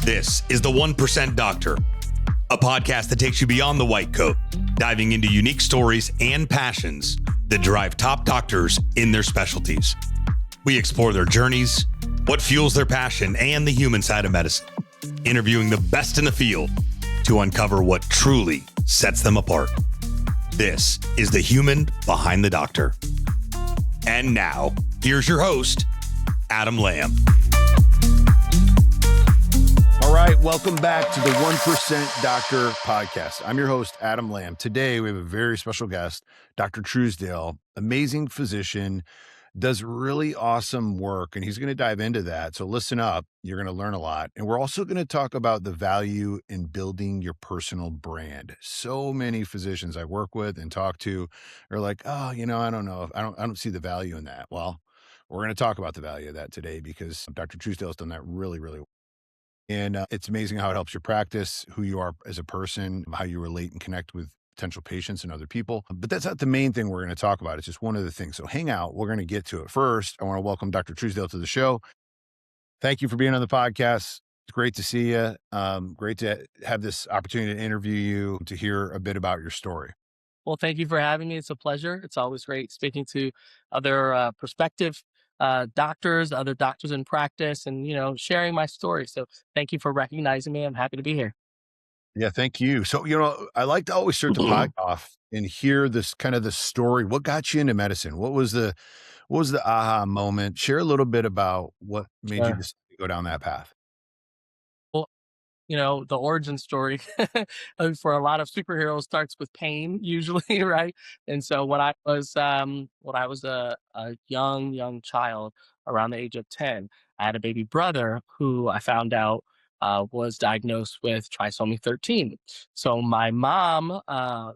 This is the 1% Doctor, a podcast that takes you beyond the white coat, diving into unique stories and passions that drive top doctors in their specialties. We explore their journeys, what fuels their passion, and the human side of medicine, interviewing the best in the field to uncover what truly sets them apart. This is the human behind the doctor. And now, here's your host, Adam Lamb. All right, welcome back to the 1% Doctor podcast. I'm your host, Adam Lamb. Today, we have a very special guest, Dr. Truesdale, amazing physician, does really awesome work, and he's going to dive into that. So listen up, you're going to learn a lot. And we're also going to talk about the value in building your personal brand. So many physicians I work with and talk to are like, oh, I don't know. I don't see the value in that. Well, we're going to talk about the value of that today because Dr. Truesdale has done that really, really well. And it's amazing how it helps your practice, who you are as a person, how you relate and connect with potential patients and other people. But that's not the main thing we're going to talk about. It's just one of the things. So hang out. We're going to get to it. First, I want to welcome Dr. Truesdale to the show. Thank you for being on the podcast. It's great to see you. Great to have this opportunity to interview you, to hear a bit about your story. Well, thank you for having me. It's a pleasure. It's always great speaking to other prospective doctors, other doctors in practice, and, sharing my story. So thank you for recognizing me. I'm happy to be here. Yeah, thank you. So, I like to always start the podcast off and hear this kind of the story. What got you into medicine? What was the aha moment? Share a little bit about what made you decide to go down that path. The origin story for a lot of superheroes starts with pain usually, right? And so when I was a young child around the age of 10, I had a baby brother who I found out was diagnosed with trisomy 13. So my mom,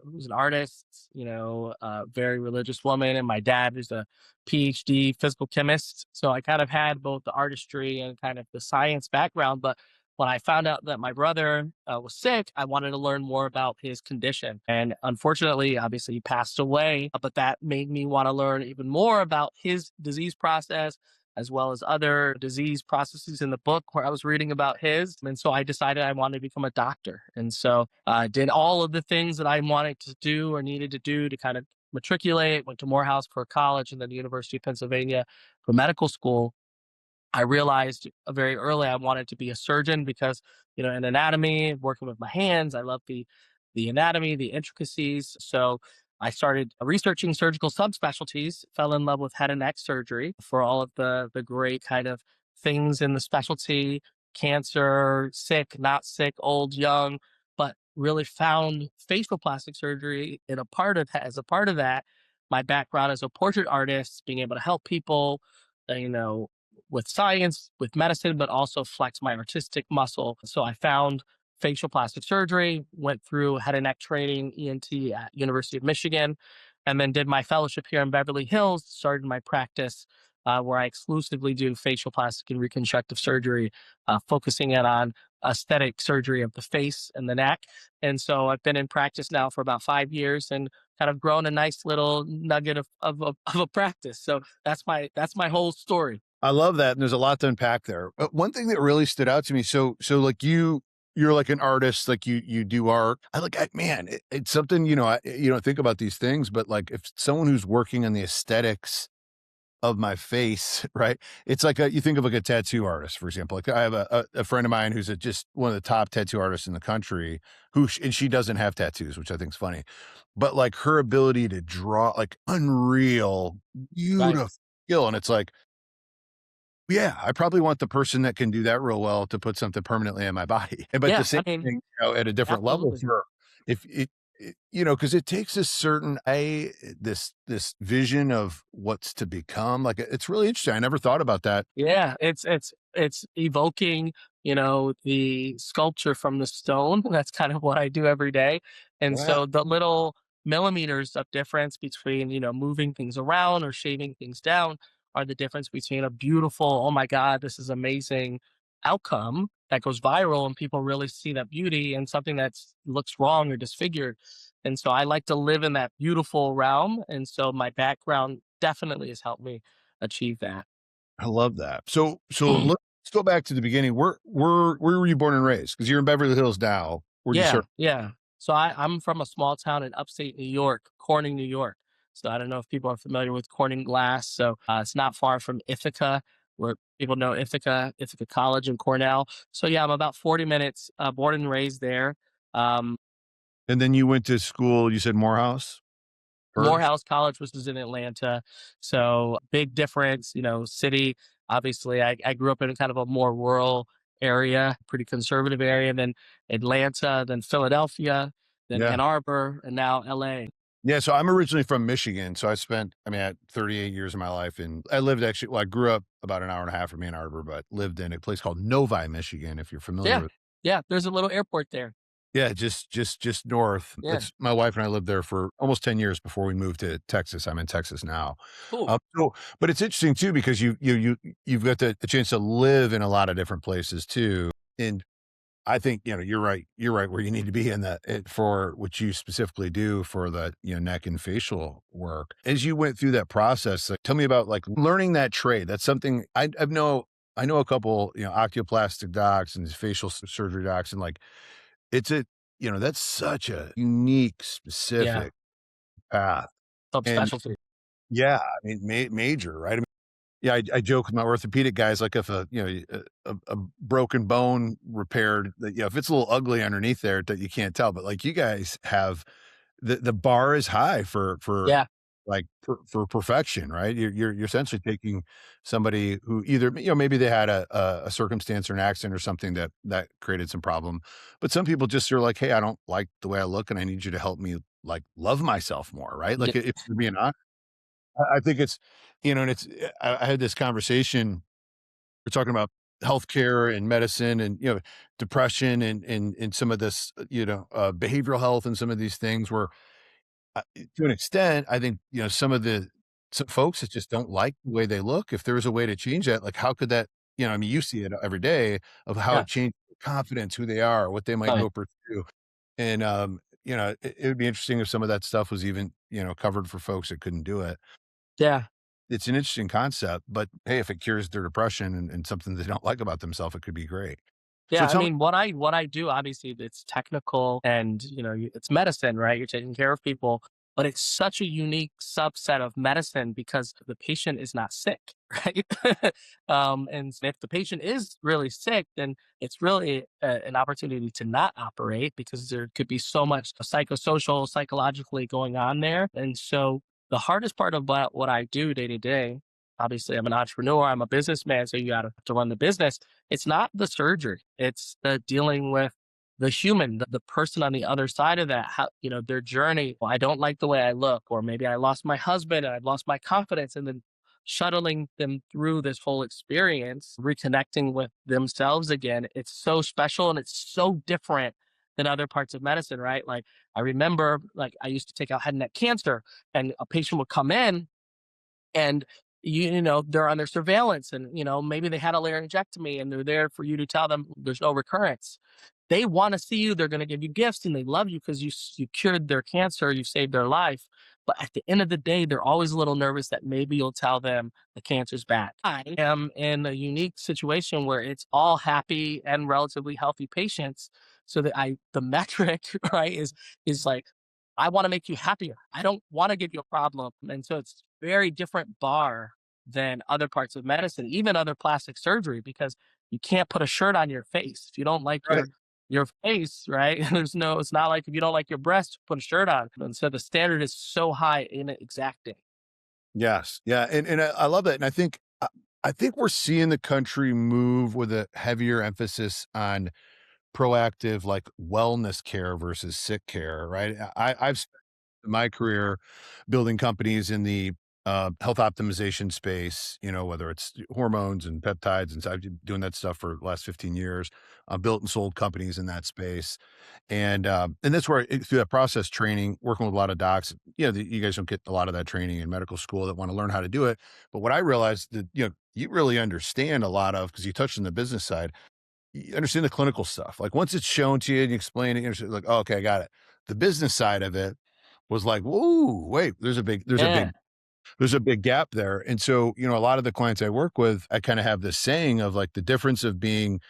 who's an artist, a very religious woman, and my dad is a PhD physical chemist. So I kind of had both the artistry and kind of the science background, but when I found out that my brother was sick, I wanted to learn more about his condition. And unfortunately, obviously, he passed away, but that made me want to learn even more about his disease process, as well as other disease processes in the book where I was reading about his. And so I decided I wanted to become a doctor. And so I did all of the things that I wanted to do or needed to do to kind of matriculate, went to Morehouse for college and then the University of Pennsylvania for medical school. I realized very early I wanted to be a surgeon because, in anatomy, working with my hands, I love the anatomy, the intricacies. So I started researching surgical subspecialties, fell in love with head and neck surgery for all of the great kind of things in the specialty, cancer, sick, not sick, old, young, but really found facial plastic surgery as a part of that. My background as a portrait artist, being able to help people, with science, with medicine, but also flex my artistic muscle. So I found facial plastic surgery, went through head and neck training, ENT at University of Michigan, and then did my fellowship here in Beverly Hills, started my practice where I exclusively do facial plastic and reconstructive surgery, focusing in on aesthetic surgery of the face and the neck. And so I've been in practice now for about 5 years and kind of grown a nice little nugget of a practice. So that's my whole story. I love that. And there's a lot to unpack there. But one thing that really stood out to me. So like you're like an artist, like you do art. It's something, I don't think about these things, but like if someone who's working on the aesthetics of my face, right? It's like you think of like a tattoo artist, for example. Like I have a friend of mine who's just one of the top tattoo artists in the country and she doesn't have tattoos, which I think is funny, but like her ability to draw like unreal, beautiful skill. And it's like, yeah, I probably want the person that can do that real well to put something permanently in my body. But the same thing, at a different level for if it because it takes a certain this vision of what's to become. Like it's really interesting. I never thought about that. Yeah, it's evoking, the sculpture from the stone. That's kind of what I do every day. And so the little millimeters of difference between, moving things around or shaving things down are the difference between a beautiful, oh my God, this is amazing outcome that goes viral and people really see that beauty, and something that looks wrong or disfigured. And so I like to live in that beautiful realm. And so my background definitely has helped me achieve that. I love that. So look Let's go back to the beginning. Where were you born and raised? Because you're in Beverly Hills now. Where'd you Yeah, start? yeah. So I'm from a small town in upstate New York, Corning, New York. So I don't know if people are familiar with Corning Glass. So it's not far from Ithaca, where people know Ithaca, Ithaca College and Cornell. So yeah, I'm about 40 minutes, born and raised there. Um, And then you went to school, you said Morehouse first? Morehouse College, which is in Atlanta. So big difference, city. Obviously, I grew up in kind of a more rural area, pretty conservative area, then Atlanta, then Philadelphia, then Yeah. Ann Arbor, and now LA. Yeah, so I'm originally from Michigan. So I had 38 years of my life I lived actually, well, I grew up about an hour and a half from Ann Arbor, but lived in a place called Novi, Michigan, if you're familiar Yeah. with. Yeah. There's a little airport there. Yeah, just north. Yeah. That's my wife and I lived there for almost 10 years before we moved to Texas. I'm in Texas now. Cool. But it's interesting too because you've got the chance to live in a lot of different places too. And I think, you're right. You're right where you need to be in for what you specifically do for the, neck and facial work. As you went through that process, like, tell me about like learning that trade. That's something I know a couple, oculoplastic docs and facial surgery docs, and like it's that's such a unique, Yeah. specific path. And Subspecialty. yeah, I mean, major, right? I mean, yeah, I joke with my orthopedic guys, like if a broken bone repaired, that, if it's a little ugly underneath there that you can't tell, but like you guys have the bar is high for Yeah. like for perfection, right? You're essentially taking somebody who either, maybe they had a circumstance or an accident or something that created some problem, but some people just are like, hey, I don't like the way I look, and I need you to help me like love myself more, right? Yeah. Like if you're being honest, I think it's, and it's, I had this conversation. We're talking about healthcare and medicine and, depression and some of this, behavioral health and some of these things where, to an extent, I think, some folks that just don't like the way they look. If there was a way to change that, like, how could that, I mean, you see it every day of how Yeah. it changed confidence, who they are, what they might Oh, yeah. go pursue. And, it would be interesting if some of that stuff was even, covered for folks that couldn't do it. Yeah. It's an interesting concept, but hey, if it cures their depression and something they don't like about themselves, it could be great. So Yeah, I tell me. mean, what I do, obviously, it's technical and it's medicine, right? You're taking care of people, but it's such a unique subset of medicine because the patient is not sick, right? And if the patient is really sick, then it's really an opportunity to not operate because there could be so much psychosocial, psychologically going on there. And so the hardest part about what I do day to day, obviously, I'm an entrepreneur, I'm a businessman, so you got to run the business. It's not the surgery. It's the dealing with the human, the person on the other side of that, how, their journey. Well, I don't like the way I look, or maybe I lost my husband and I've lost my confidence. And then shuttling them through this whole experience, reconnecting with themselves again. It's so special and it's so different than other parts of medicine, right? Like I remember, like I used to take out head and neck cancer and a patient would come in and they're under surveillance and maybe they had a laryngectomy and they're there for you to tell them there's no recurrence. They want to see you, they're going to give you gifts and they love you because you cured their cancer, you saved their life. But at the end of the day, they're always a little nervous that maybe you'll tell them the cancer's bad. I am in a unique situation where it's all happy and relatively healthy patients, so that the metric right is like, I want to make you happier. I don't want to give you a problem. And so it's very different bar than other parts of medicine, even other plastic surgery, because you can't put a shirt on your face. If you don't like Right. your face, right? It's not like if you don't like your breast, put a shirt on. And so the standard is so high in exacting. Yes. Yeah. And I love that. And I think we're seeing the country move with a heavier emphasis on proactive, like wellness care versus sick care, right? I've spent my career building companies in the health optimization space, whether it's hormones and peptides. And so I've been doing that stuff for the last 15 years. I've built and sold companies in that space. And that's where through that process training, working with a lot of docs, you guys don't get a lot of that training in medical school that want to learn how to do it. But what I realized that, you really understand a lot of, because you touched on the business side, you understand the clinical stuff. Like once it's shown to you and you explain it, you're like, oh, okay, I got it. The business side of it was like, whoa, wait, there's a big Yeah. There's a big gap there. And so, a lot of the clients I work with, I kind of have this saying of like the difference of being,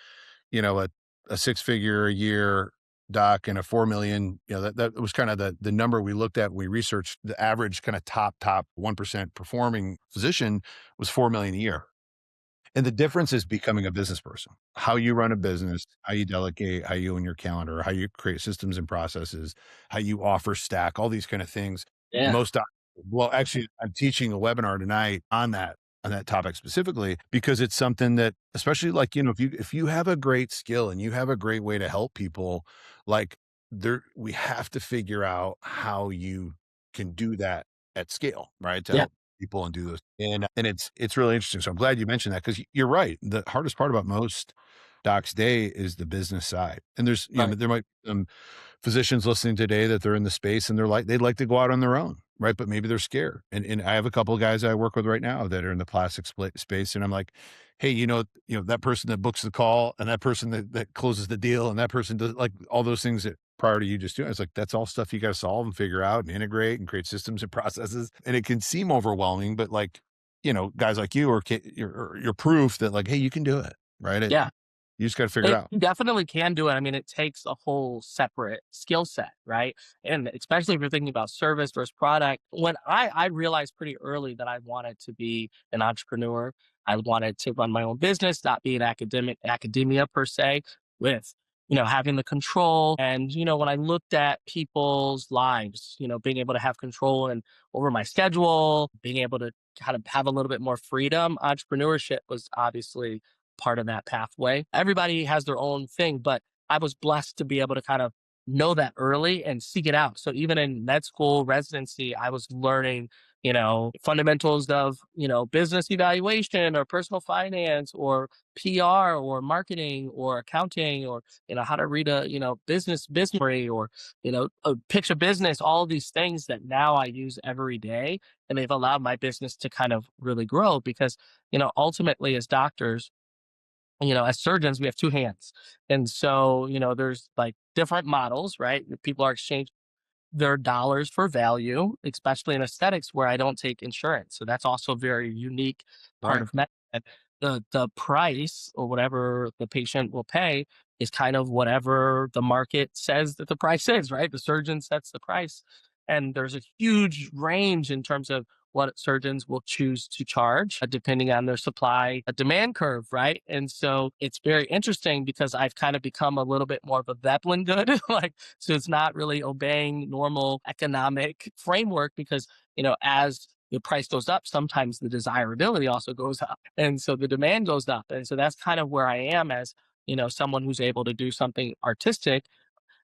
a six-figure a year doc and a 4 million, that was kind of the number we looked at. We researched the average kind of top 1% performing physician was 4 million a year. And the difference is becoming a business person, how you run a business, how you delegate, how you own your calendar, how you create systems and processes, how you offer stack, all these kind of things. Yeah. Most doc- well, actually, I'm teaching a webinar tonight on that topic specifically because it's something that, especially like, if you have a great skill and you have a great way to help people, like we have to figure out how you can do that at scale, right? To Yeah. help people and do those. And it's really interesting. So I'm glad you mentioned that because you're right. The hardest part about most docs day is the business side. And there's, Right. there might be some physicians listening today that they're in the space and they'd like to go out on their own, right? But maybe they're scared. And I have a couple of guys I work with right now that are in the plastic space. And I'm like, hey, that person that books the call and that person that closes the deal and that person does like all those things that prior to you just doing. It's like, that's all stuff you got to solve and figure out and integrate and create systems and processes. And it can seem overwhelming, but like, guys like you you're proof that like, hey, you can do it, right? Yeah. You just got to figure it out. You definitely can do it. I mean, it takes a whole separate skill set, right? And especially if you're thinking about service versus product. When I realized pretty early that I wanted to be an entrepreneur, I wanted to run my own business, not be an academia per se, with having the control. And when I looked at people's lives, being able to have control and over my schedule, being able to kind of have a little bit more freedom, entrepreneurship was obviously part of that pathway. Everybody has their own thing, but I was blessed to be able to kind of know that early and seek it out. So even in med school residency, I was learning, fundamentals of, business evaluation or personal finance or PR or marketing or accounting or, how to read a, business story or, pitch a business, all these things that now I use every day. And they've allowed my business to kind of really grow because, ultimately as doctors, as surgeons, we have two hands. And so, there's like different models, right? People are exchanging their dollars for value, especially in aesthetics where I don't take insurance. So that's also a very unique part Right. of medicine. The price or whatever the patient will pay is kind of whatever the market says that the price is, right? The surgeon sets the price. And there's a huge range in terms of what surgeons will choose to charge depending on their supply demand curve, right? And so it's very interesting because I've kind of become a little bit more of a Veblen good, like, so it's not really obeying normal economic framework because, as the price goes up, sometimes the desirability also goes up. And so the demand goes up. And so that's kind of where I am as, someone who's able to do something artistic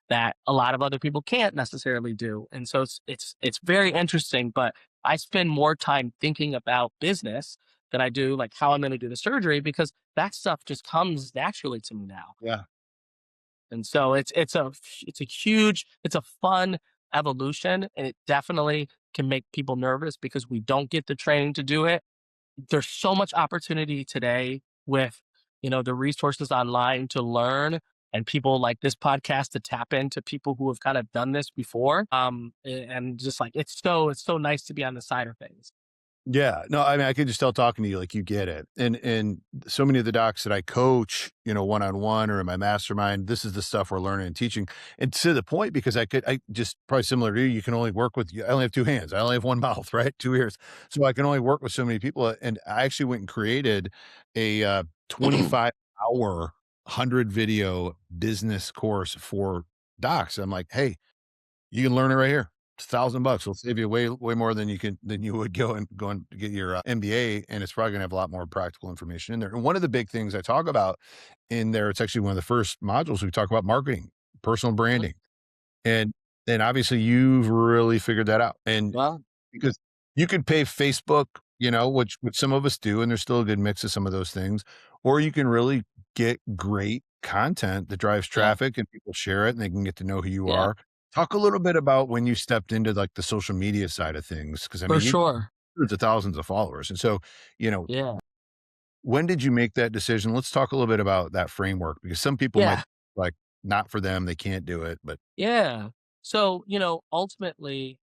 that a lot of other people can't necessarily do. And so it's very interesting, but I spend more time thinking about business than I do like how I'm going to do the surgery because that stuff just comes naturally to me now. Yeah. And so it's a fun evolution and it definitely can make people nervous because we don't get the training to do it. There's so much opportunity today with, the resources online to learn and people like this podcast to tap into people who have kind of done this before. And just like, it's so nice to be on the side of things. Yeah. No, I mean, I could just tell talking to you, like you get it. And so many of the docs that I coach, one-on-one or in my mastermind, this is the stuff we're learning and teaching. And to the point, because I just probably similar to you, you can only work with, I only have two hands. I only have one mouth, right? Two ears. So I can only work with so many people. And I actually went and created a 25-hour, 100 video business course for docs. I'm like, hey, you can learn it right here. It's $1,000. It'll save you way more than you would go and get your MBA. And it's probably gonna have a lot more practical information in there. And one of the big things I talk about in there, it's actually one of the first modules we talk about marketing, personal Mhm. branding. And then obviously you've really figured that out. And Well, because you could pay Facebook, which some of us do, and there's still a good mix of some of those things, or you can really get great content that drives yeah, traffic and people share it and they can get to know who you yeah, are. Talk a little bit about when you stepped into like the social media side of things. Cause I for mean, you sure. hundreds of thousands of followers. And so, you know, Yeah. when did you make that decision? Let's talk a little bit about that framework because some people might Yeah. like not for them, they can't do it, but Yeah. So, ultimately,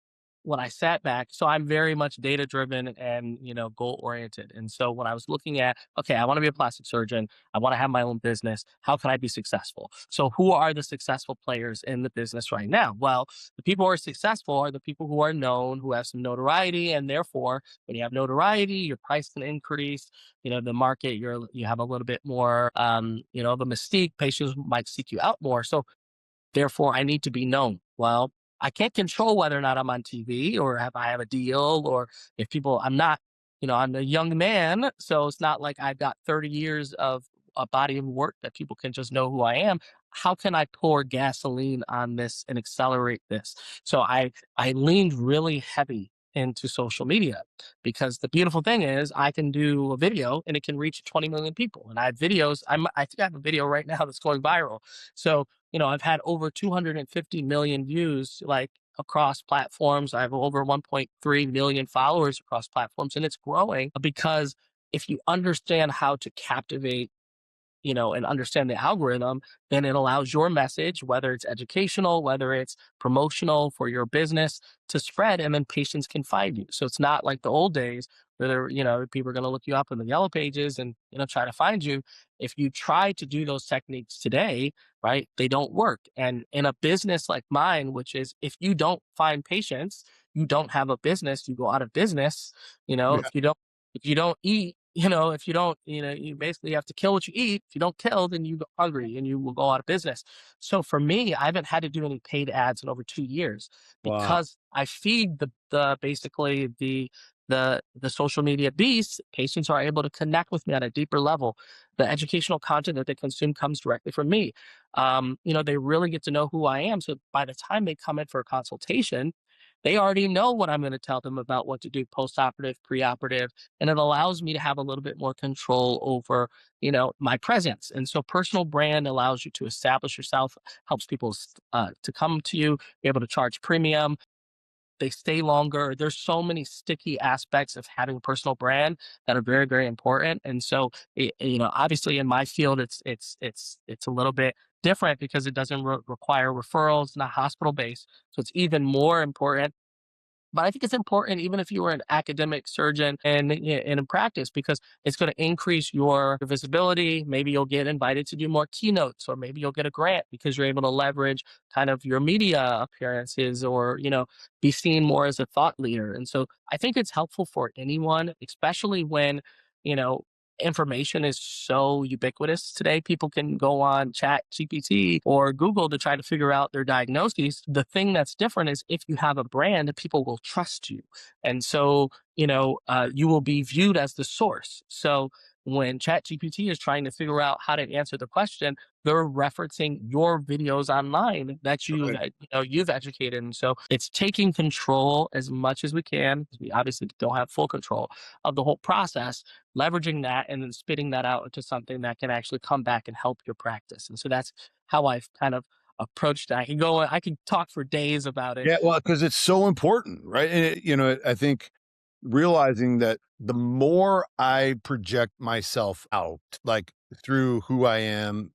when I sat back, so I'm very much data driven and, goal oriented. And so when I was looking at, okay, I want to be a plastic surgeon, I want to have my own business. How can I be successful? So who are the successful players in the business right now? Well, the people who are successful are the people who are known, who have some notoriety, and therefore, when you have notoriety, your price can increase. The market, you have a little bit more, the mystique. Patients might seek you out more. So therefore, I need to be known. Well, I can't control whether or not I'm on TV or if I have a deal or if people, I'm not, I'm a young man. So it's not like I've got 30 years of a body of work that people can just know who I am. How can I pour gasoline on this and accelerate this? So I leaned really heavy into social media because the beautiful thing is I can do a video and it can reach 20 million people. And I have videos. I think I have a video right now that's going viral. So I've had over 250 million views, like across platforms. I have over 1.3 million followers across platforms, and it's growing because if you understand how to captivate and understand the algorithm, then it allows your message, whether it's educational, whether it's promotional for your business, to spread, and then patients can find you. So it's not like the old days where people are going to look you up in the yellow pages and try to find you. If you try to do those techniques today, right, they don't work. And in a business like mine, which is if you don't find patients, you don't have a business, you go out of business. Yeah. If you don't eat, if you don't, you basically have to kill what you eat. If you don't kill, then you go hungry and you will go out of business. So for me, I haven't had to do any paid ads in over 2 years Wow. because I feed the basically the social media beasts. Patients are able to connect with me at a deeper level. The educational content that they consume comes directly from me. They really get to know who I am. So by the time they come in for a consultation, they already know what I'm going to tell them about what to do post-operative, pre-operative, and it allows me to have a little bit more control over, my presence. And so personal brand allows you to establish yourself, helps people to come to you, be able to charge premium. They stay longer. There's so many sticky aspects of having a personal brand that are very, very important. And so, obviously in my field, it's a little bit different because it doesn't require referrals, not hospital based. So it's even more important, but I think it's important even if you were an academic surgeon and in practice because it's going to increase your visibility. Maybe you'll get invited to do more keynotes, or maybe you'll get a grant because you're able to leverage kind of your media appearances, or be seen more as a thought leader. And so I think it's helpful for anyone, especially when you know information is so ubiquitous today. People can go on Chat GPT or Google to try to figure out their diagnoses. The thing that's different is if you have a brand, people will trust you. And so, you will be viewed as the source. So when Chat GPT is trying to figure out how to answer the question, they're referencing your videos online that Right. you've educated. And so it's taking control as much as we can. We obviously don't have full control of the whole process, leveraging that and then spitting that out into something that can actually come back and help your practice. And so that's how I've kind of approached it. I can talk for days about it. Yeah, well, because it's so important, right? And I think realizing that the more I project myself out, like through who I am,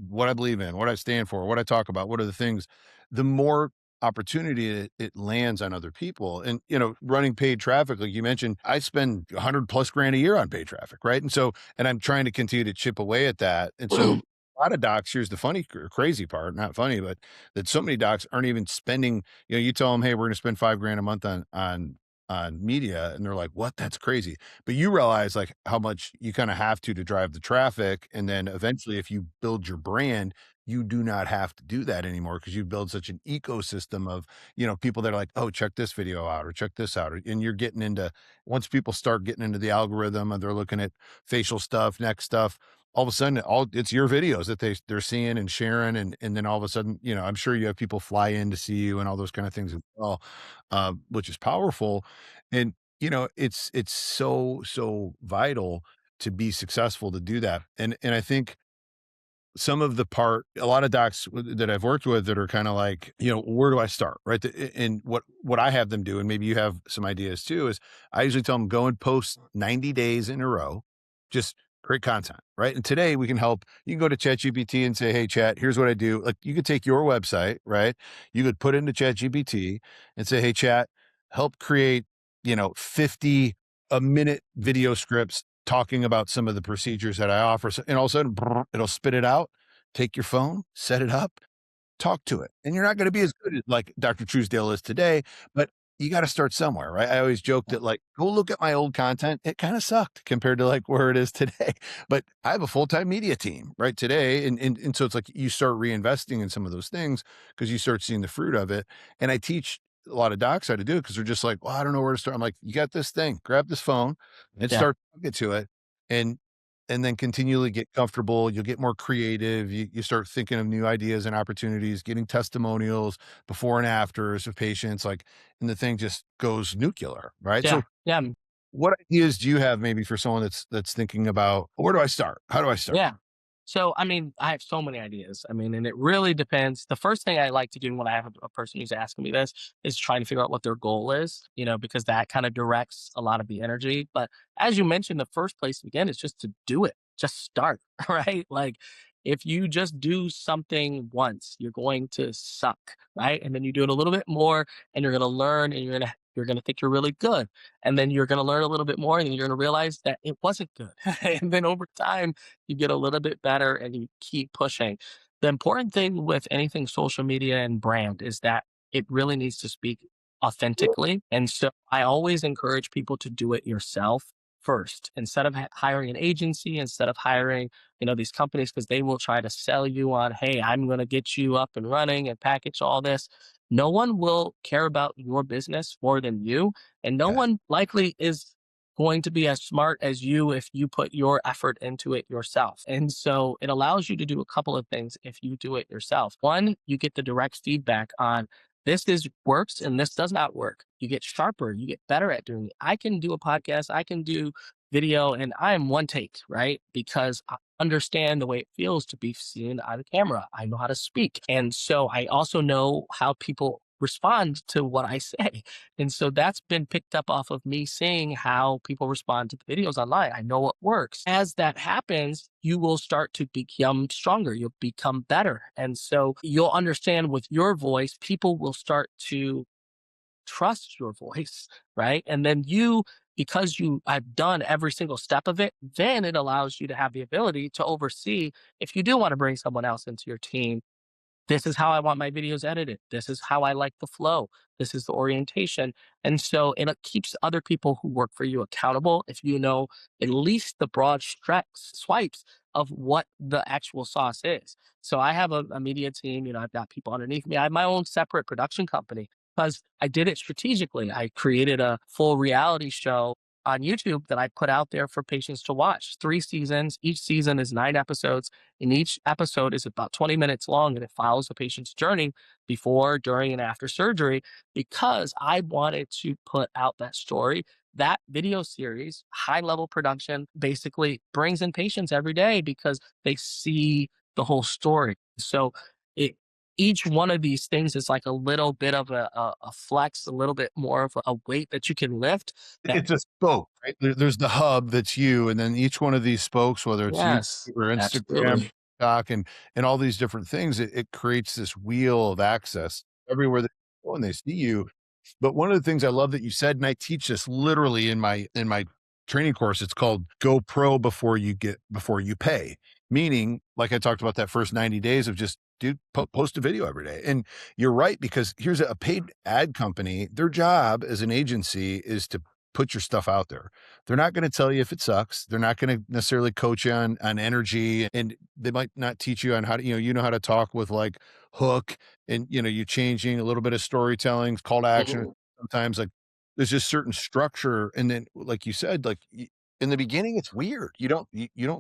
what I believe in, what I stand for, what I talk about, what are the things, the more opportunity it lands on other people. And running paid traffic, like you mentioned, I spend 100 plus grand a year on paid traffic, right? And I'm trying to continue to chip away at that. And so a lot of docs, here's the funny or crazy part, not funny, but that so many docs aren't even spending, you tell them, hey, we're going to spend 5 grand a month on media, and they're like, what? That's crazy. But you realize like how much you kind of have to drive the traffic. And then eventually if you build your brand, you do not have to do that anymore because you build such an ecosystem of, people that are like, oh, check this video out or check this out. And you're getting into, once people start getting into the algorithm and they're looking at facial stuff, neck stuff, all of a sudden it's your videos that they're seeing and sharing. And then all of a sudden, I'm sure you have people fly in to see you and all those kind of things as well, which is powerful. And, it's so vital to be successful to do that. And I think a lot of docs that I've worked with that are kind of like, where do I start? Right. And what I have them do, and maybe you have some ideas too, is I usually tell them go and post 90 days in a row. Just create content, right? And today we can help. You can go to ChatGPT and say, "Hey, Chat, here's what I do." Like you could take your website, right? You could put into ChatGPT and say, "Hey, Chat, help create, 50 a minute video scripts talking about some of the procedures that I offer." So, and all of a sudden, it'll spit it out. Take your phone, set it up, talk to it. And you're not gonna be as good as like Dr. Truesdale is today, but you gotta start somewhere, right? I always joke that like, go look at my old content. It kinda sucked compared to like where it is today. But I have a full-time media team, right, today. And so it's like you start reinvesting in some of those things because you start seeing the fruit of it. And I teach a lot of docs how to do it because they're just like, well, I don't know where to start. I'm like, you got this thing, grab this phone and Yeah. start talking to it. And and then continually get comfortable. You'll get more creative. You start thinking of new ideas and opportunities, getting testimonials before and afters of patients, like, and the thing just goes nuclear, right? Yeah. So Yeah. what ideas do you have maybe for someone that's thinking about where do I start? How do I start? Yeah. So, I mean, I have so many ideas. I mean, and it really depends. The first thing I like to do when I have a person who's asking me this is trying to figure out what their goal is, because that kind of directs a lot of the energy. But as you mentioned, the first place to begin is just to do it, just start, right? Like, if you just do something once, you're going to suck, right? And then you do it a little bit more and you're going to learn and you're going to think you're really good. And then you're going to learn a little bit more and you're going to realize that it wasn't good. And then over time, you get a little bit better and you keep pushing. The important thing with anything social media and brand is that it really needs to speak authentically. And so I always encourage people to do it yourself first instead of hiring an agency, instead of hiring, these companies, because they will try to sell you on, hey, I'm going to get you up and running and package all this. No one will care about your business more than you. And no Yeah. one likely is going to be as smart as you if you put your effort into it yourself. And so it allows you to do a couple of things if you do it yourself. One, you get the direct feedback on this is works and this does not work. You get sharper, you get better at doing it. I can do a podcast, I can do video, and I am one take, right? Because I understand the way it feels to be seen on camera. I know how to speak. And so I also know how people respond to what I say. And so that's been picked up off of me seeing how people respond to the videos online. I know what works. As that happens, you will start to become stronger. You'll become better. And so you'll understand with your voice, people will start to trust your voice, right? And then because you have done every single step of it, then it allows you to have the ability to oversee if you do want to bring someone else into your team. This is how I want my videos edited. This is how I like the flow. This is the orientation. And so it keeps other people who work for you accountable if you know at least the broad swipes of what the actual sauce is. So I have a media team, I've got people underneath me. I have my own separate production company because I did it strategically. I created a full reality show on YouTube that I put out there for patients to watch. 3 seasons. Each season is 9 episodes, and each episode is about 20 minutes long, and it follows the patient's journey before, during, and after surgery because I wanted to put out that story. That video series, high level production, basically brings in patients every day because they see the whole story. So it, each one of these things is like a little bit of a flex, a little bit more of a weight that you can lift. That, It's a spoke, right? There's the hub that's you, and then each one of these spokes, whether it's YouTube yes, or Instagram, absolutely. TikTok, and all these different things, it creates this wheel of access everywhere they go and they see you. But one of the things I love that you said, and I teach this literally in my training course, it's called Go Pro before you pay. Meaning, like I talked about that first 90 days of just dude, post a video every day. And you're right, because here's a paid ad company. Their job as an agency is to put your stuff out there. They're not going to tell you if it sucks. They're not going to necessarily coach you on energy, and they might not teach you on how to, how to talk with like hook and, you changing a little bit of storytelling, call to action. Mhm. Sometimes like there's just certain structure. And then, like you said, like in the beginning, it's weird. You don't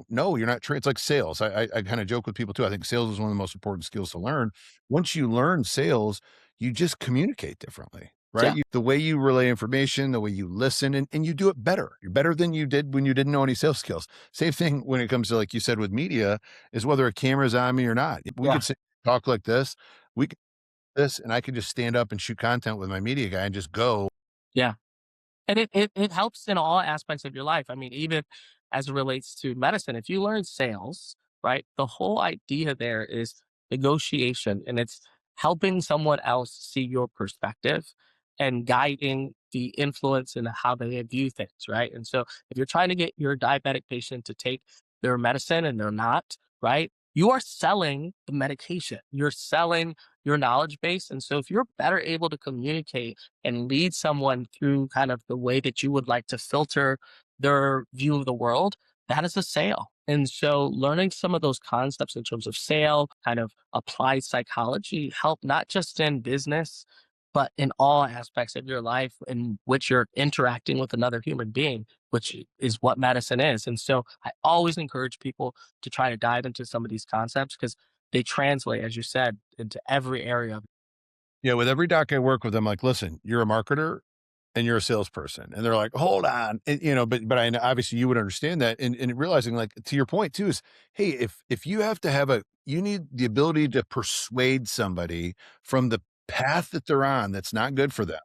know. You're not trained. It's like sales. I kind of joke with people too. I think sales is one of the most important skills to learn. Once you learn sales, you just communicate differently, right? Yeah. The way you relay information, the way you listen, and you do it better. You're better than you did when you didn't know any sales skills. Same thing when it comes to, like you said, with media, is whether a camera's on me or not. We Yeah. could talk like this. We could do this, and I could just stand up and shoot content with my media guy and just go. Yeah. And it helps in all aspects of your life. I mean, even as it relates to medicine. If you learn sales, right, the whole idea there is negotiation, and it's helping someone else see your perspective and guiding the influence in how they view things, right? And so if you're trying to get your diabetic patient to take their medicine and they're not, right? You are selling the medication. You're selling your knowledge base. And so if you're better able to communicate and lead someone through kind of the way that you would like to filter their view of the world, that is a sale. And so learning some of those concepts in terms of sale, kind of applied psychology help not just in business, but in all aspects of your life in which you're interacting with another human being, which is what medicine is. And so I always encourage people to try to dive into some of these concepts because they translate, as you said, into every area of. Yeah, with every doc I work with, I'm like, listen, you're a marketer and you're a salesperson. And they're like, hold on. And, but I know obviously you would understand that. And realizing, like, to your point too, is, hey, if you have to have you need the ability to persuade somebody from the path that they're on that's not good for them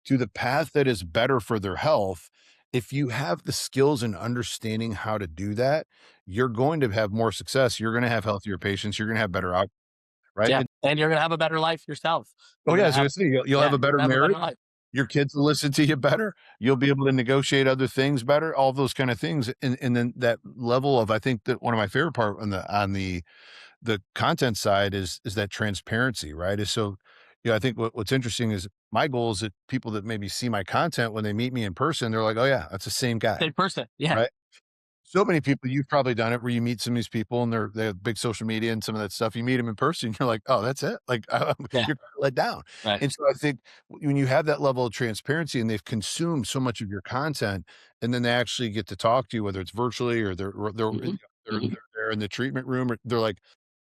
to the path that is better for their health. If you have the skills and understanding how to do that, you're going to have more success. You're going to have healthier patients. You're going to have better outcomes, right? Yeah. And you're going to have a better life yourself. Oh You're yeah, going I to was have, gonna say, you'll have yeah, a you're better going to have a better marriage. life. Your kids will listen to you better. You'll be able to negotiate other things better, all those kind of things. And then that level of, I think that one of my favorite part on the content side is that transparency, right? Is so, I think what's interesting is my goal is that people that maybe see my content when they meet me in person, they're like, oh yeah, that's the same guy, Same person. Yeah. right? So many people, you've probably done it where you meet some of these people and they have big social media and some of that stuff. You meet them in person, you're like, oh, that's it. Like, Yeah. you're let down. Right. And so I think when you have that level of transparency and they've consumed so much of your content, and then they actually get to talk to you, whether it's virtually or Hmm. Hmm. they're there in the treatment room, or they're like,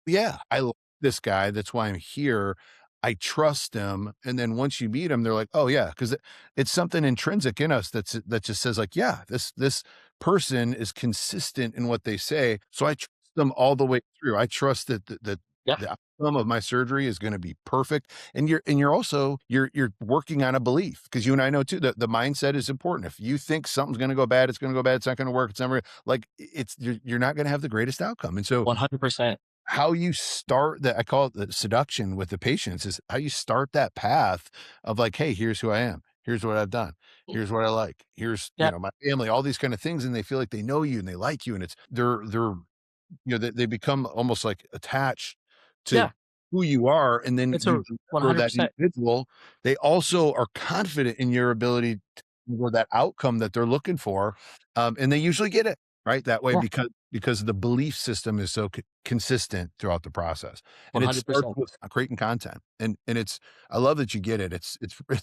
yeah, I like this guy. That's why I'm here. I trust him. And then once you meet him, they're like, oh yeah, because it's something intrinsic in us that just says like, yeah, this person is consistent in what they say. So I trust them all the way through. I trust that Yeah. the outcome of my surgery is going to be perfect. And you're also you're working on a belief, because you and I know too that the mindset is important. If you think something's going to go bad, it's going to go bad. It's not going to work. It's never like you're not going to have the greatest outcome. And so 100%. how you start that, I call it the seduction with the patients, is how you start that path of like, hey, here's who I am. Here's what I've done. Here's what I like. Here's, Yeah. my family, all these kind of things. And they feel like they know you and they like you. And it's, they become almost like attached to Yeah. who you are. And then It's you a deliver that 100%. individual. They also are confident in your ability or that outcome that they're looking for. And they usually get it right that way Yeah. because the belief system is so consistent throughout the process. And it starts 100%. with creating content. And it's, I love that you get it. It's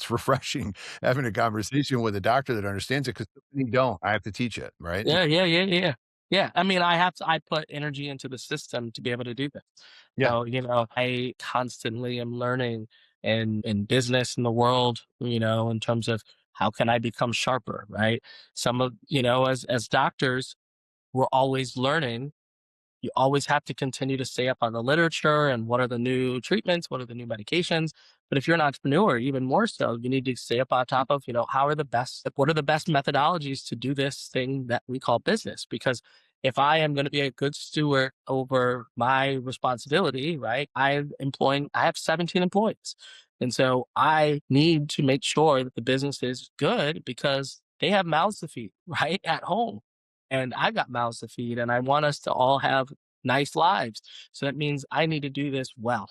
refreshing having a conversation with a doctor that understands it, because you don't. I have to teach it, right? Yeah, yeah, yeah, yeah. Yeah, I mean, I put energy into the system to be able to do this. Yeah. So, I constantly am learning in business, in the world, in terms of how can I become sharper, right? Some of, as doctors, we're always learning. You always have to continue to stay up on the literature and what are the new treatments, what are the new medications. But if you're an entrepreneur, even more so, you need to stay up on top of, what are the best methodologies to do this thing that we call business? Because if I am going to be a good steward over my responsibility, right? I have 17 employees. And so I need to make sure that the business is good because they have mouths to feed, right? At home. And I've got mouths to feed, and I want us to all have nice lives. So that means I need to do this well.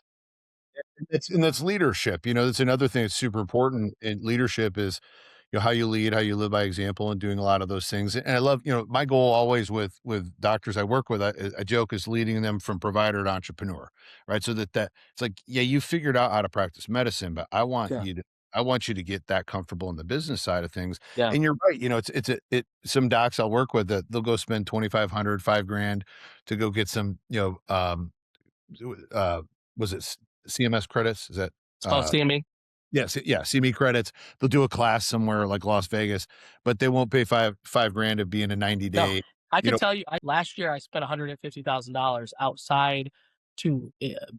That's leadership. That's another thing that's super important in leadership is, how you lead, how you live by example, and doing a lot of those things. And I love, my goal always with doctors I work with, I joke, is leading them from provider to entrepreneur, right? So that it's like, yeah, you figured out how to practice medicine, but Yeah. I want you to get that comfortable in the business side of things. Yeah. And you're right. Some docs I'll work with that they'll go spend 2,500, $5,000 to go get some, uh, was it CMS credits? Is that, It's called CME. yes, yeah, CME credits. They'll do a class somewhere like Las Vegas, but they won't pay five grand to be in a 90 No, day, I you can know, tell you, last year I spent $150,000 outside to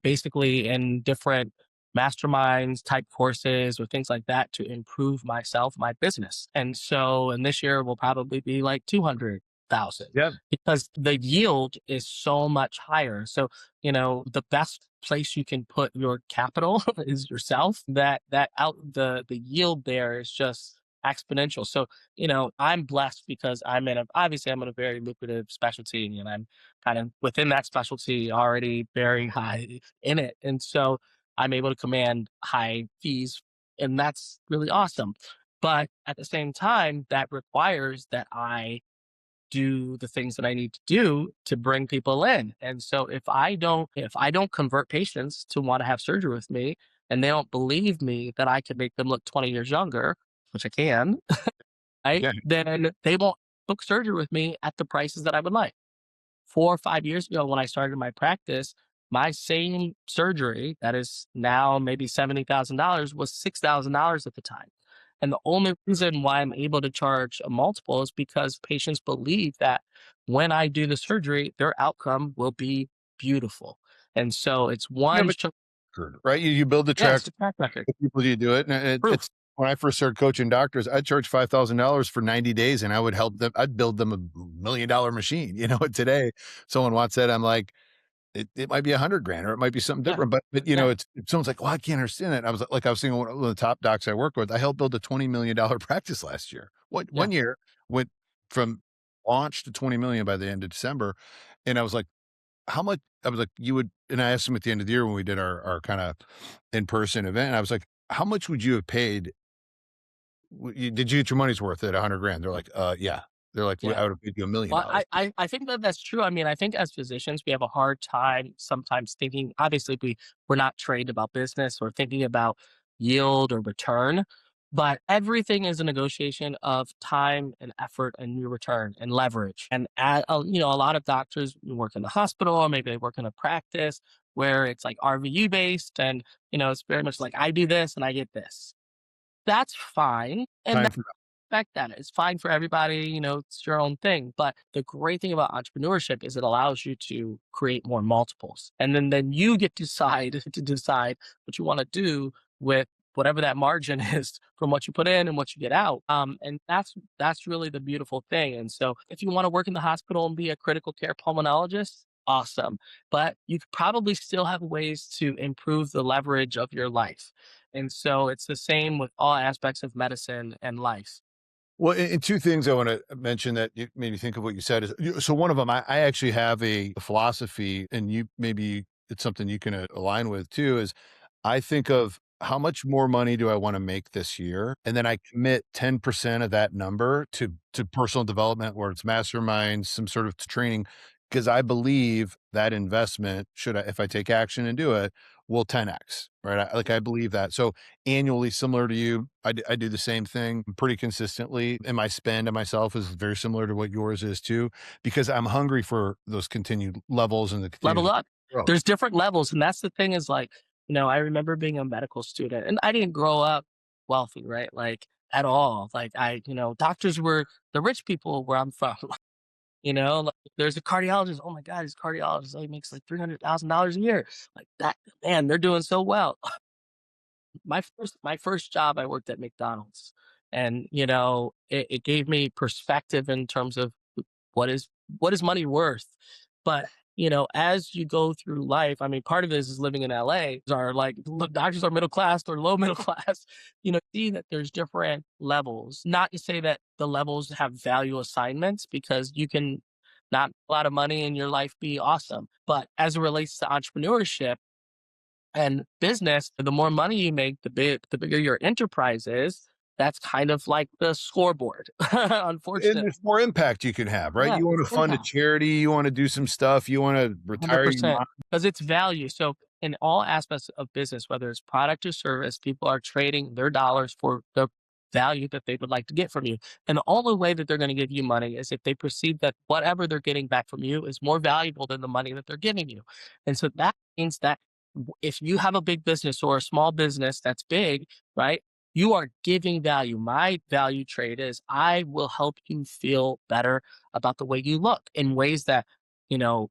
basically in different masterminds type courses or things like that to improve myself, my business. And this year will probably be like 200. 100,000 Yeah. because the yield is so much higher. So, the best place you can put your capital is yourself. The yield there is just exponential. So, I'm blessed because obviously I'm in a very lucrative specialty and I'm kind of within that specialty already very high in it. And so I'm able to command high fees, and that's really awesome. But at the same time, that requires that I do the things that I need to do to bring people in. And so if I don't convert patients to want to have surgery with me and they don't believe me that I can make them look 20 years younger, which I can, right? Yeah. Then they won't book surgery with me at the prices that I would like. 4 or 5 years ago when I started my practice, my same surgery that is now maybe $70,000 was $6,000 at the time. And the only reason why I'm able to charge a multiple is because patients believe that when I do the surgery, their outcome will be beautiful. And so it's You have one, a record, right? You build the yeah, track it's a track record with people you do it. And proof. it's when I first started coaching doctors, I'd charge $5,000 for 90 days and I would help them. I'd build them $1 million machine. Today someone wants that. I'm like, it might be 100 grand or it might be something Yeah, different, but yeah, it's someone's like, well, I can't understand it. I was like, I was thinking one of the top docs I work with, I helped build a $20 million practice last year. yeah, One year went from launch to 20 million by the end of December. And I was like, how much? I was like, you would, and I asked them at the end of the year when we did our kind of in-person event. And I was like, how much would you have paid? Did you get your money's worth at 100 grand? They're like, yeah. They're like, I yeah. would have paid you Well, $1 million. I think that that's true. I mean, I think as physicians, we have a hard time sometimes thinking. Obviously, we're not trained about business or thinking about yield or return, but everything is a negotiation of time and effort and your return and leverage. And a lot of doctors work in the hospital or maybe they work in a practice where it's like RVU based, and it's very much like I do this and I get this. That's fine, and Time for expect that. It's fine for everybody, it's your own thing. But the great thing about entrepreneurship is it allows you to create more multiples. And then you get to decide what you want to do with whatever that margin is from what you put in and what you get out. And that's really the beautiful thing. And so if you want to work in the hospital and be a critical care pulmonologist, awesome. But you could probably still have ways to improve the leverage of your life. And so it's the same with all aspects of medicine and life. Well, and two things I want to mention that you made me think of what you said is so one of them, I actually have a philosophy, and you maybe it's something you can align with too, is I think of how much more money do I want to make this year? And then I commit 10% of that number to personal development, where it's masterminds, some sort of training, because I believe that investment, if I take action and do it, will 10x, right? I believe that. So annually, similar to you, I do the same thing pretty consistently. And my spend on myself is very similar to what yours is too, because I'm hungry for those continued levels and the Level continued up. growth. There's different levels, and that's the thing is like, I remember being a medical student, and I didn't grow up wealthy, right? Like at all. Like doctors were the rich people where I'm from. Like, there's a cardiologist. Oh my God, he's a cardiologist. Oh, he makes like $300,000 a year. Like that, man, they're doing so well. My first job, I worked at McDonald's, and it gave me perspective in terms of what is what is money worth. But as you go through life, I mean, part of this is living in LA. Are like doctors are middle class or low middle class. See that there's different levels. Not to say that the levels have value assignments, because you can not make a lot of money and your life be awesome. But as it relates to entrepreneurship and business, the more money you make, the bigger your enterprise is. That's kind of like the scoreboard, And unfortunately. there's more impact you can have, right? Yeah, You want it's to fund a impact. charity, you want to do some stuff, you want to retire your 100%, mom. because it's value. So in all aspects of business, whether it's product or service, people are trading their dollars for the value that they would like to get from you. And the only way that they're going to give you money is if they perceive that whatever they're getting back from you is more valuable than the money that they're giving you. And so that means that if you have a big business or a small business that's big, right? You are giving value. My value trade is I will help you feel better about the way you look in ways that, you know,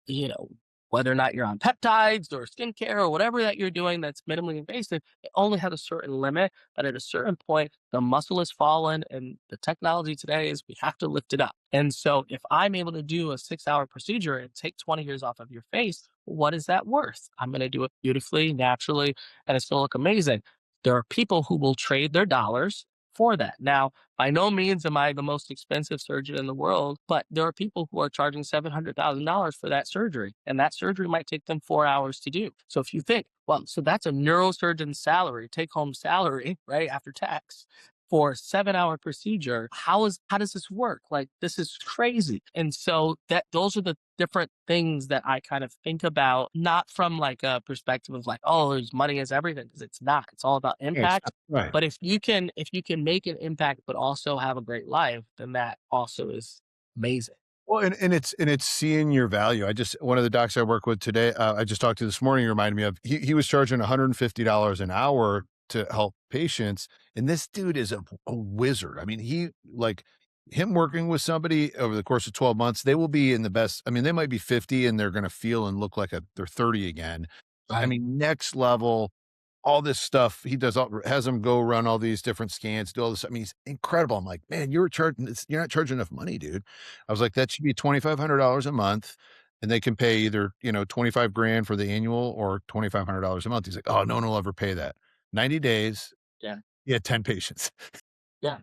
whether or not you're on peptides or skincare or whatever that you're doing that's minimally invasive, it only has a certain limit. But at a certain point, the muscle has fallen, and the technology today is we have to lift it up. And so, if I'm able to do a 6 hour procedure and take 20 years off of your face, what is that worth? I'm going to do it beautifully, naturally, and it's going to look amazing. There are people who will trade their dollars for that. Now, by no means am I the most expensive surgeon in the world, but there are people who are charging $700,000 for that surgery, and that surgery might take them 4 hours to do. So if you think, well, so that's a neurosurgeon's salary, take home salary, right, after tax for a 7 hour procedure. How does this work? Like, this is crazy. And so that those are the different things that I kind of think about, not from like a perspective of like, oh, there's money is everything, because it's not. It's all about Yes, impact. right. But if you can make an impact but also have a great life, then that also is amazing. Well, and it's seeing your value. I just one of the docs I work with today, I just talked to this morning, reminded me of he was charging $150 an hour to help patients, and this dude is a wizard. I mean, he like him working with somebody over the course of 12 months, they will be in the best. I mean, they might be 50 and they're going to feel and look like they're 30 again. I Right. mean, next level, all this stuff he does, has them go run all these different scans, do all this. I mean, he's incredible. I'm like, man, you're not charging enough money, dude. I was like, that should be $2,500 a month. And they can pay either, 25 grand for the annual or $2,500 a month. He's like, oh, no one will ever pay that. 90 days. Yeah. Yeah. 10 patients. Yeah.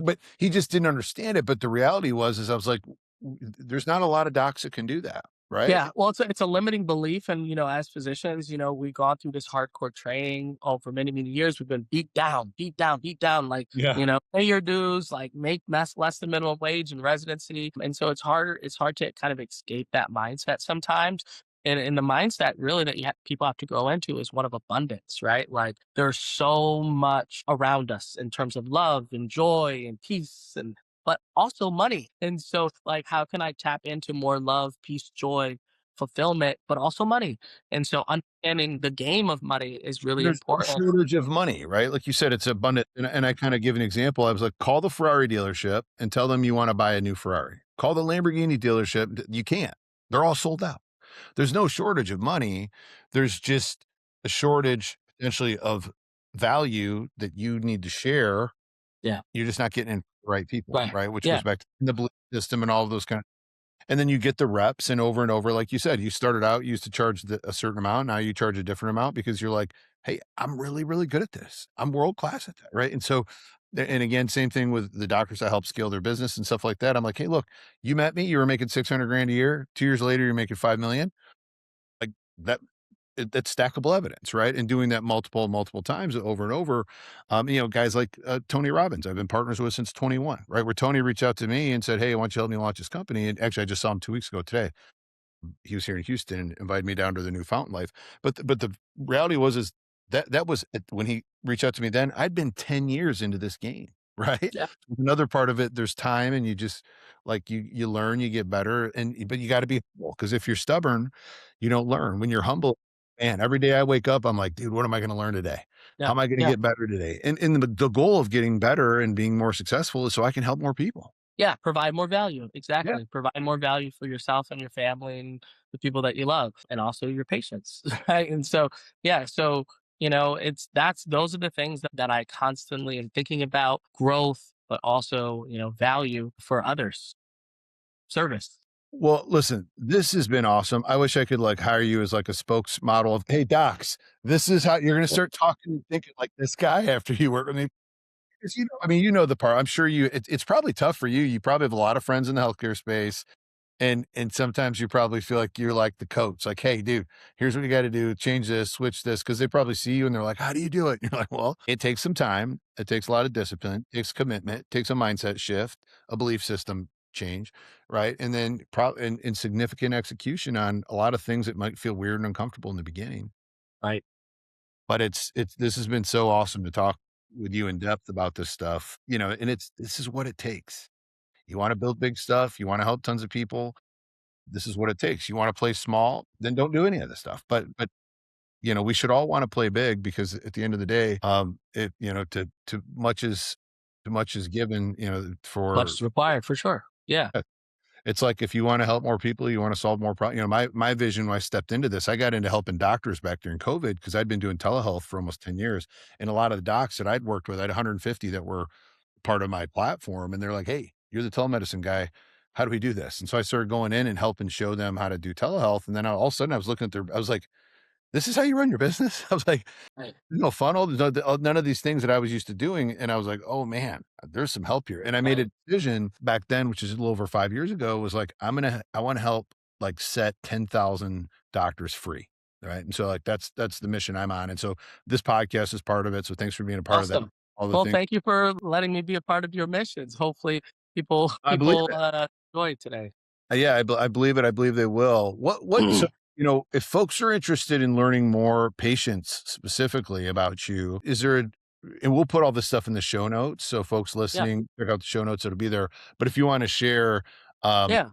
But he just didn't understand it. But the reality is I was like, there's not a lot of docs that can do that. Right. Yeah, well, it's a limiting belief, and as physicians, we've gone through this hardcore training. Oh, for many many years, we've been beat down, beat down, beat down. Like, Yeah. pay your dues, like make less than minimum wage in residency, and so it's harder. It's hard to kind of escape that mindset sometimes. And the mindset really that people have to go into is one of abundance, right? Like, there's so much around us in terms of love and joy and peace and but also money. And so, like, how can I tap into more love, peace, joy, fulfillment, but also money? And so, understanding the game of money is really There's no important. shortage of money, right? Like you said, it's abundant. And I kind of give an example. I was like, call the Ferrari dealership and tell them you want to buy a new Ferrari. Call the Lamborghini dealership. You can't. They're all sold out. There's no shortage of money. There's just a shortage potentially of value that you need to share. Yeah. You're just not getting in the right people, Right. right? Which Yeah. goes back to the belief system and all of those kind of, and then you get the reps and over, like you said, you started out, you used to charge a certain amount. Now you charge a different amount because you're like, hey, I'm really, really good at this. I'm world class at that. Right. And so, and again, same thing with the doctors I help scale their business and stuff like that. I'm like, hey, look, you met me, you were making 600 grand a year. 2 years later, you're making 5 million. Like that, that's stackable evidence, right? And doing that multiple times over and over. Guys like Tony Robbins, I've been partners with since 21, right? Where Tony reached out to me and said, hey, I want you to help me launch this company. And actually, I just saw him 2 weeks ago today. He was here in Houston and invited me down to the new Fountain Life. But the reality is that was when he reached out to me. Then I'd been 10 years into this game, right? Yeah. Another part of it, there's time, and you just like you learn, you get better, but you got to be humble, because if you're stubborn, you don't learn. When you're humble, man, every day I wake up, I'm like, dude, what am I going to learn today? How Yeah. am I going to Yeah. get better today? And the goal of getting better and being more successful is so I can help more people. Yeah. Provide more value. Yeah. Exactly. Provide more value for yourself and your family and the people that you love, and also your patients. Right. And so, yeah. So, those are the things that I constantly am thinking about: growth, but also, value for others, service. Well, listen, this has been awesome. I wish I could like hire you as like a spokesmodel of, hey, docs, this is how you're going to start talking and thinking like this guy after you work with me. 'Cause, I mean, the part. I'm sure it's probably tough for you. You probably have a lot of friends in the healthcare space. And sometimes you probably feel like you're like the coach, like, hey, dude, here's what you got to do. Change this, switch this. Cause they probably see you and they're like, how do you do it? And you're like, well, it takes some time. It takes a lot of discipline, it takes commitment, it takes a mindset shift, a belief system change. Right. And then and significant execution on a lot of things that might feel weird and uncomfortable in the beginning. Right. But this has been so awesome to talk with you in depth about this stuff, and this is what it takes. You want to build big stuff. You want to help tons of people. This is what it takes. You want to play small, then don't do any of this stuff. But we should all want to play big, because at the end of the day, to much is given, Much for is required for sure. Yeah. It's like, if you want to help more people, you want to solve more problems. My vision when I stepped into this, I got into helping doctors back during COVID because I'd been doing telehealth for almost 10 years. And a lot of the docs that I'd worked with, I had 150 that were part of my platform. And they're like, hey, you're the telemedicine guy. How do we do this? And so I started going in and helping show them how to do telehealth. And then all of a sudden I was looking at I was like, this is how you run your business? I was like, Right. there's no funnel. There's none of these things that I was used to doing. And I was like, oh man, there's some help here. And I made Right. a decision back then, which is a little over 5 years ago, was like, I want to help like set 10,000 doctors free. Right. And so like, that's the mission I'm on. And so this podcast is part of it. So thanks for being a part of that. Awesome. All the Well, things. thank you for letting me be a part of your missions. Hopefully people I believe it. enjoy it today. Yeah, I believe it. I believe they will. So, if folks are interested in learning more, patients specifically about you, is there and we'll put all this stuff in the show notes. So folks Yeah. listening, check out the show notes. It'll be there. But if you want to share, um, Yeah.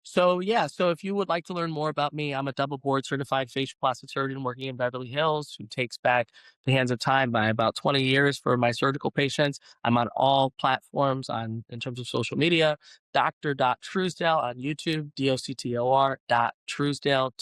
So if you would like to learn more about me, I'm a double board certified facial plastic surgeon working in Beverly Hills who takes back the hands of time by about 20 years for my surgical patients. I'm on all platforms in terms of social media. Dr. Truesdale on YouTube, Truesdale, Truesdale.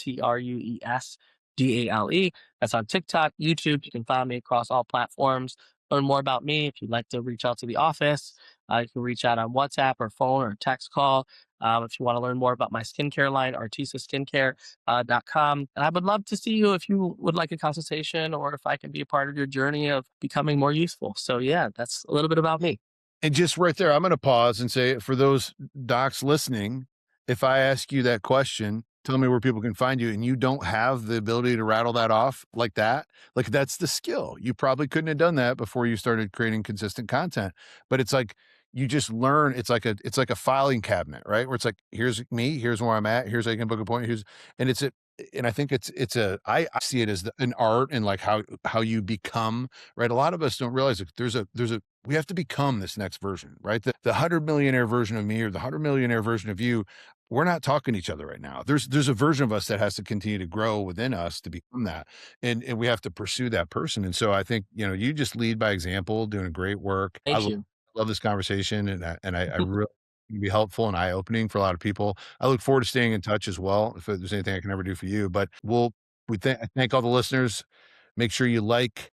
That's on TikTok, YouTube. You can find me across all platforms. Learn more about me. If you'd like to reach out to the office, you can reach out on WhatsApp or phone or text call. If you want to learn more about my skincare line, artisaskincare.com. And I would love to see you if you would like a consultation or if I can be a part of your journey of becoming more useful. So yeah, that's a little bit about me. and just right there, I'm going to pause and say, for those docs listening, if I ask you that question, tell me where people can find you, and you don't have the ability to rattle that off like that, like that's the skill. You probably couldn't have done that before you started creating consistent content, but it's like, you just learn. It's like a filing cabinet, right? Where it's like, here's me, here's where I'm at, here's how you can book an appointment, and I think I see it as an art, and like how you become, right? A lot of us don't realize that we have to become this next version, right? The 100 millionaire version of me or the 100 millionaire version of you, we're not talking to each other right now. There's a version of us that has to continue to grow within us to become that. And we have to pursue that person. And so I think, you just lead by example, doing great work. Thank you. Love this conversation, and I really can be helpful and eye-opening for a lot of people. I look forward to staying in touch as well, if there's anything I can ever do for you. But I thank all the listeners. Make sure you like,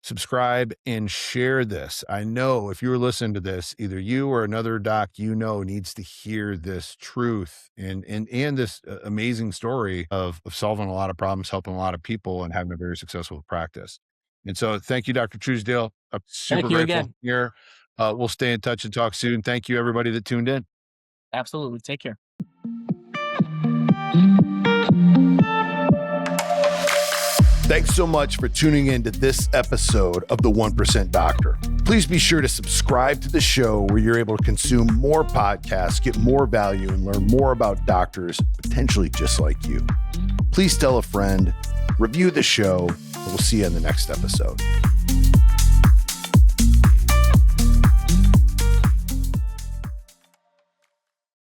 subscribe, and share this. I know if you're listening to this, either you or another doc needs to hear this truth and this amazing story of solving a lot of problems, helping a lot of people, and having a very successful practice. And so thank you, Dr. Truesdale. I'm super Thank you grateful again. here. We'll stay in touch and talk soon. Thank you, everybody that tuned in. Absolutely. Take care. Thanks so much for tuning in to this episode of the 1% Doctor. Please be sure to subscribe to the show where you're able to consume more podcasts, get more value, and learn more about doctors potentially just like you. Please tell a friend, review the show, and we'll see you in the next episode.